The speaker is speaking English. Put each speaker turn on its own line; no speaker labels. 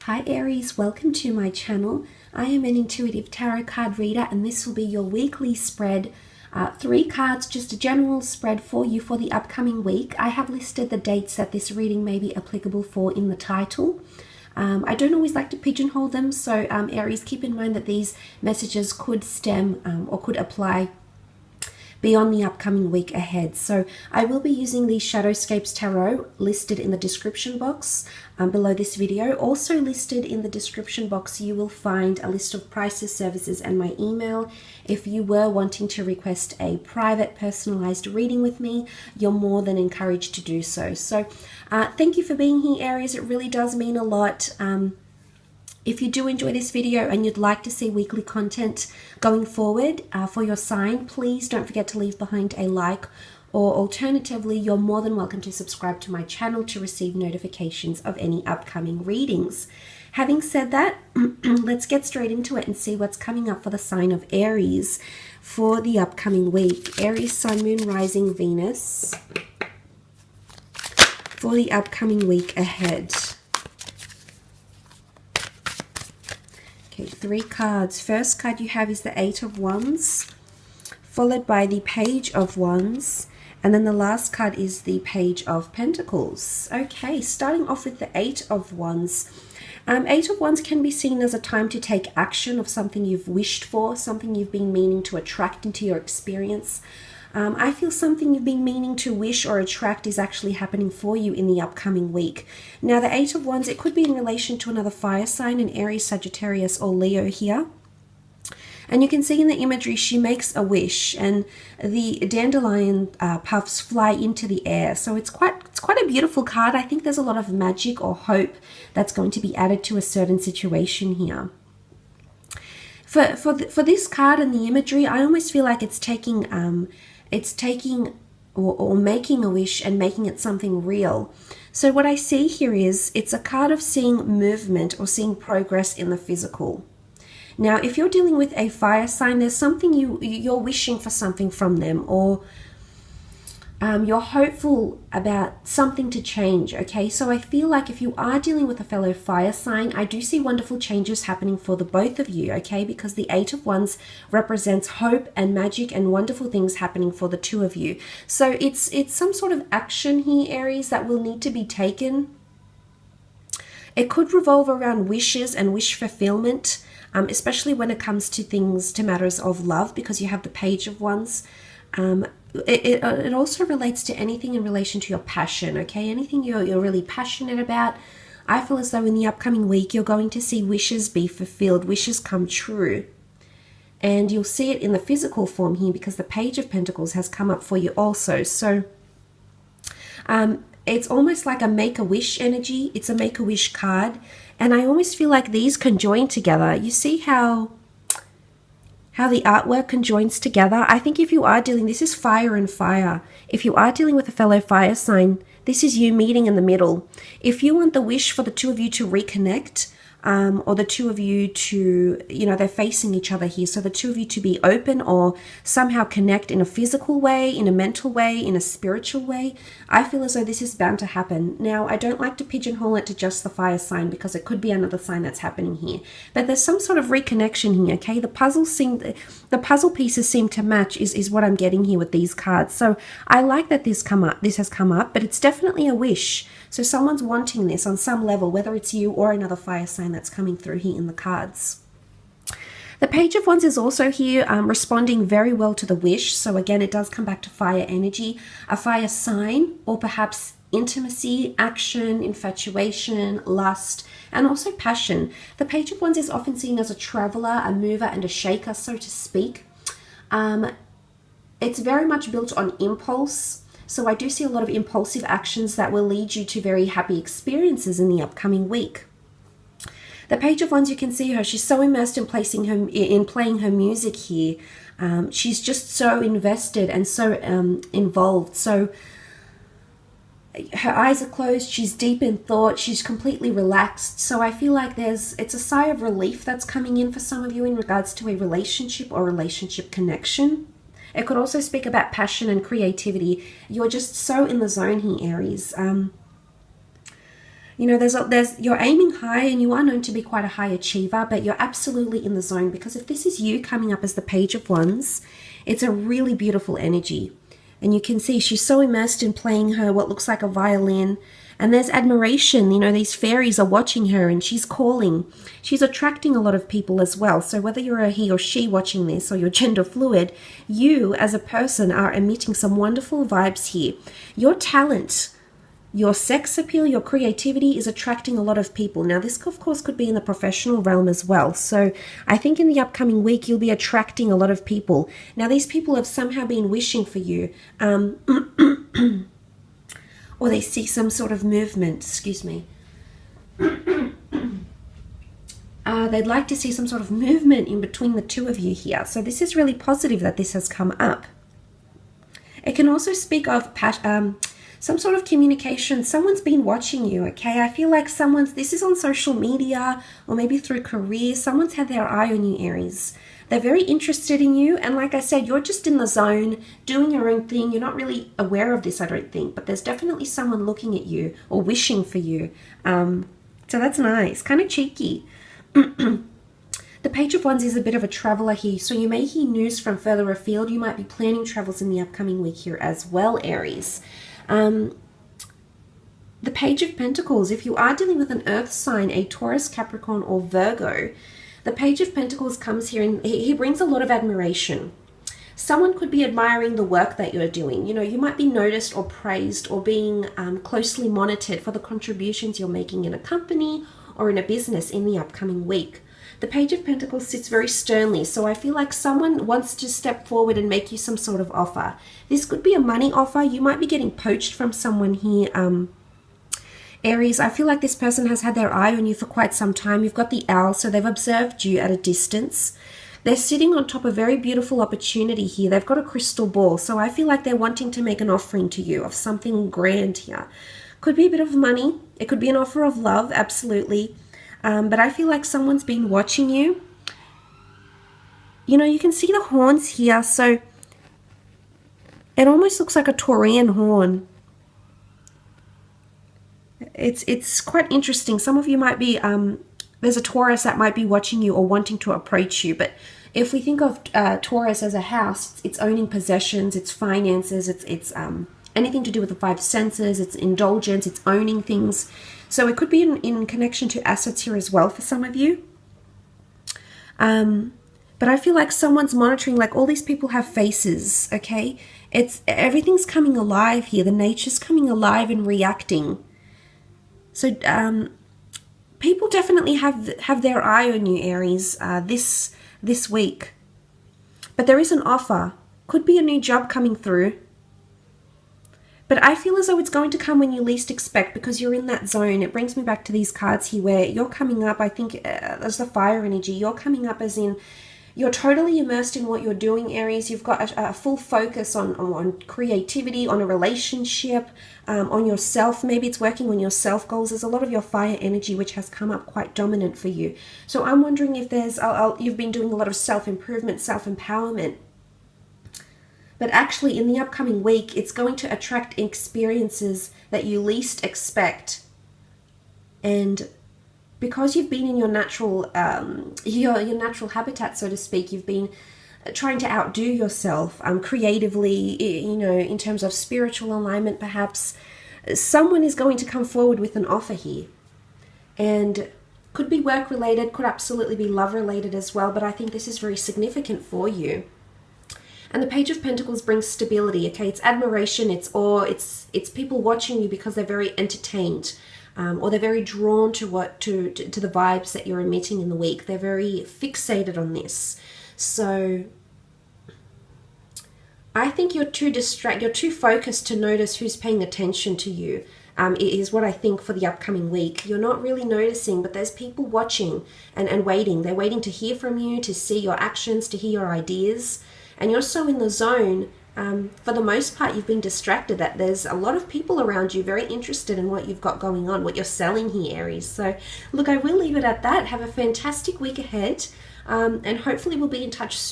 Hi Aries, welcome to my channel. I am an intuitive tarot card reader and this will be your weekly spread. 3 cards, just a general spread for you for the upcoming week. I have listed the dates that this reading may be applicable for in the title. I don't always like to pigeonhole them, so Aries, keep in mind that these messages could stem or could apply beyond the upcoming week ahead. So I will be using the Shadowscapes Tarot listed in the description box below this video. Also listed in the description box you will find a list of prices, services and my email. If you were wanting to request a private personalized reading with me, you're more than encouraged to do so. So thank you for being here, Aries. It really does mean a lot. If you do enjoy this video and you'd like to see weekly content going forward for your sign, please don't forget to leave behind a like, or alternatively, you're more than welcome to subscribe to my channel to receive notifications of any upcoming readings. Having said that, let's get straight into it and see what's coming up for the sign of Aries for the upcoming week. Aries, Sun, Moon, Rising, Venus for the upcoming week ahead. Okay, 3 cards. First card you have is the 8 of Wands, followed by the Page of Wands, and then the last card is the Page of Pentacles. Okay, starting off with the 8 of Wands. 8 of Wands can be seen as a time to take action of something you've wished for, something you've been meaning to attract into your experience. I feel something you've been meaning to wish or attract is actually happening for you in the upcoming week. Now, the 8 of Wands, it could be in relation to another fire sign, an Aries, Sagittarius, or Leo here. And you can see in the imagery, she makes a wish and the dandelion puffs fly into the air. So it's quite a beautiful card. I think there's a lot of magic or hope that's going to be added to a certain situation here. For this card and the imagery, I almost feel like it's taking or making a wish and making it something real. So what I see here is it's a card of seeing movement or seeing progress in the physical. Now, if you're dealing with a fire sign, there's something you're wishing for something from them, or you're hopeful about something to change, okay? So I feel like if you are dealing with a fellow fire sign, I do see wonderful changes happening for the both of you, okay? Because the 8 of Wands represents hope and magic and wonderful things happening for the two of you. So it's some sort of action here, Aries, that will need to be taken. It could revolve around wishes and wish fulfillment, especially when it comes to matters of love, because you have the Page of Wands. It also relates to anything in relation to your passion, okay? Anything you're really passionate about. I feel as though in the upcoming week, you're going to see wishes be fulfilled, wishes come true. And you'll see it in the physical form here because the Page of Pentacles has come up for you also. So it's almost like a make-a-wish energy. It's a make-a-wish card. And I almost feel like these conjoin together. You see how the artwork conjoins together? I think if you are dealing, this is fire and fire. If you are dealing with a fellow fire sign, this is you meeting in the middle. If you want the wish for the two of you to reconnect, or the two of you to, they're facing each other here. So the two of you to be open or somehow connect in a physical way, in a mental way, in a spiritual way. I feel as though this is bound to happen. Now, I don't like to pigeonhole it to just the fire sign because it could be another sign that's happening here. But there's some sort of reconnection here, okay? The puzzle pieces seem to match is what I'm getting here with these cards. So I like that this has come up, but it's definitely a wish. So someone's wanting this on some level, whether it's you or another fire sign that's coming through here in the cards. The Page of Wands is also here responding very well to the wish. So again, it does come back to fire energy, a fire sign, or perhaps intimacy, action, infatuation, lust, and also passion. The Page of Wands is often seen as a traveler, a mover, and a shaker, so to speak. It's very much built on impulse. So I do see a lot of impulsive actions that will lead you to very happy experiences in the upcoming week. The Page of Wands, you can see her. She's so immersed in playing her music here. She's just so invested and so involved. So her eyes are closed. She's deep in thought. She's completely relaxed. So I feel like it's a sigh of relief that's coming in for some of you in regards to a relationship or relationship connection. It could also speak about passion and creativity. You're just so in the zone here, Aries. You know, you're aiming high and you are known to be quite a high achiever, but you're absolutely in the zone, because if this is you coming up as the Page of Wands, it's a really beautiful energy. And you can see she's so immersed in playing her what looks like a violin. And there's admiration, you know, these fairies are watching her and she's calling. She's attracting a lot of people as well. So whether you're a he or she watching this, or you're gender fluid, you as a person are emitting some wonderful vibes here. Your talent, your sex appeal, your creativity is attracting a lot of people. Now, this, of course, could be in the professional realm as well. So I think in the upcoming week, you'll be attracting a lot of people. Now, these people have somehow been wishing for you. Or they see some sort of movement, excuse me. They'd like to see some sort of movement in between the two of you here. So this is really positive that this has come up. It can also speak of some sort of communication. Someone's been watching you, okay? I feel like this is on social media or maybe through career. Someone's had their eye on you, Aries. They're very interested in you. And like I said, you're just in the zone, doing your own thing. You're not really aware of this, I don't think. But there's definitely someone looking at you or wishing for you. So that's nice. Kind of cheeky. The Page of Wands is a bit of a traveler here. So you may hear news from further afield. You might be planning travels in the upcoming week here as well, Aries. The Page of Pentacles, if you are dealing with an earth sign, a Taurus, Capricorn, or Virgo, the Page of Pentacles comes here and he brings a lot of admiration. Someone could be admiring the work that you're doing. You know, you might be noticed or praised or being closely monitored for the contributions you're making in a company or in a business in the upcoming week. The Page of Pentacles sits very sternly, so I feel like someone wants to step forward and make you some sort of offer. This could be a money offer. You might be getting poached from someone here, Aries. I feel like this person has had their eye on you for quite some time. You've got the owl, so they've observed you at a distance. They're sitting on top of a very beautiful opportunity here. They've got a crystal ball, so I feel like they're wanting to make an offering to you of something grand here. Could be a bit of money. It could be an offer of love, absolutely. But I feel like someone's been watching you. You know, you can see the horns here, so it almost looks like a Taurian horn. It's quite interesting. Some of you might be, there's a Taurus that might be watching you or wanting to approach you. But if we think of Taurus as a house, it's owning possessions, it's finances, it's anything to do with the five senses, it's indulgence, it's owning things. So it could be in connection to assets here as well for some of you. But I feel like someone's monitoring, like all these people have faces, okay? Everything's coming alive here. The nature's coming alive and reacting. So people definitely have their eye on you, Aries, this week. But there is an offer. Could be a new job coming through. But I feel as though it's going to come when you least expect, because you're in that zone. It brings me back to these cards here where you're coming up, I think, as the fire energy. You're coming up as in you're totally immersed in what you're doing, Aries. You've got a full focus on creativity, on a relationship, on yourself. Maybe it's working on your self goals. There's a lot of your fire energy which has come up quite dominant for you. So I'm wondering if you've been doing a lot of self-improvement, self-empowerment. But actually, in the upcoming week, it's going to attract experiences that you least expect. And because you've been in your natural natural habitat, so to speak, you've been trying to outdo yourself creatively, you know, in terms of spiritual alignment, perhaps. Someone is going to come forward with an offer here. And could be work-related, could absolutely be love-related as well, but I think this is very significant for you. And the Page of Pentacles brings stability, okay? It's admiration, it's awe, it's people watching you because they're very entertained, or they're very drawn to the vibes that you're emitting in the week. They're very fixated on this. So I think you're too focused to notice who's paying attention to you. Is what I think for the upcoming week. You're not really noticing, but there's people watching and waiting. They're waiting to hear from you, to see your actions, to hear your ideas. And you're so in the zone, for the most part, you've been distracted that there's a lot of people around you very interested in what you've got going on, what you're selling here, Aries. So look, I will leave it at that. Have a fantastic week ahead, and hopefully we'll be in touch soon.